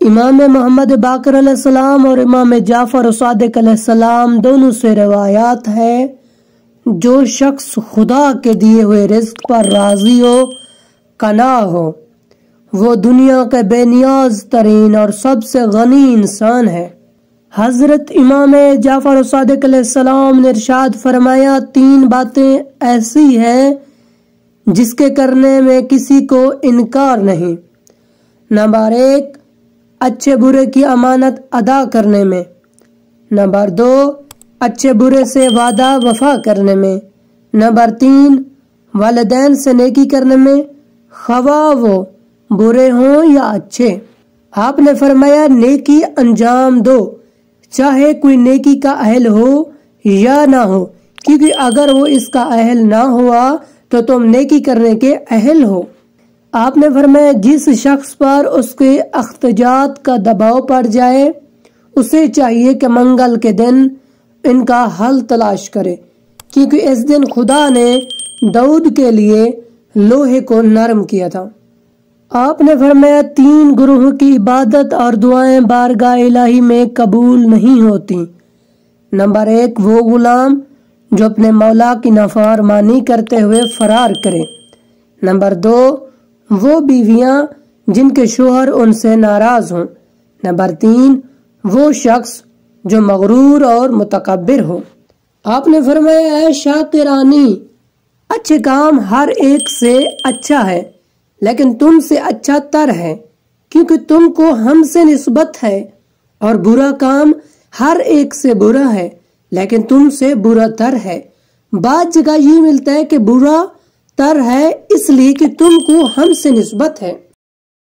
امام محمد باقر علیہ السلام اور امام جعفر صادق علیہ السلام دونوں سے روایات ہے، جو شخص خدا کے دیے ہوئے رزق پر راضی ہو، قناع ہو، وہ دنیا کے بے نیاز ترین اور سب سے غنی انسان ہے۔ حضرت امام جعفر صادق علیہ السلام نے ارشاد فرمایا، 3 باتیں ایسی ہیں جس کے کرنے میں کسی کو انکار نہیں۔ نمبر 1، اچھے برے کی امانت ادا کرنے میں۔ نمبر 2، اچھے برے سے وعدہ وفا کرنے میں۔ نمبر 3، والدین سے نیکی کرنے میں، خواہ وہ برے ہوں یا اچھے۔ آپ نے فرمایا، نیکی انجام دو، چاہے کوئی نیکی کا اہل ہو یا نہ ہو، کیونکہ اگر وہ اس کا اہل نہ ہوا تو تم نیکی کرنے کے اہل ہو۔ آپ نے فرمایا، جس شخص پر اس کے اخراجات کا دباؤ پڑ جائے، اسے چاہیے کہ منگل کے دن ان کا حل تلاش کرے، کیونکہ اس دن خدا نے داؤد کے لیے لوہے کو نرم کیا تھا۔ آپ نے فرمایا، 3 گروہ کی عبادت اور دعائیں بارگاہ الہی میں قبول نہیں ہوتی۔ نمبر 1، وہ غلام جو اپنے مولا کی نافرمانی کرتے ہوئے فرار کرے۔ نمبر 2، وہ بیویاں جن کے شوہر ان سے ناراض ہوں۔ نمبر 3، وہ شخص جو مغرور اور متکبر ہو۔ آپ نے فرمایا، اے شاکرانی، اچھے کام ہر ایک سے اچھا ہے، لیکن تم سے اچھا تر ہے، کیونکہ تم کو ہم سے نسبت ہے، اور برا کام ہر ایک سے برا ہے، لیکن تم سے برا تر ہے۔ بعض جگہ یہ ملتا ہے کہ برا تر ہے اس لیے کہ تم کو ہم سے نسبت ہے۔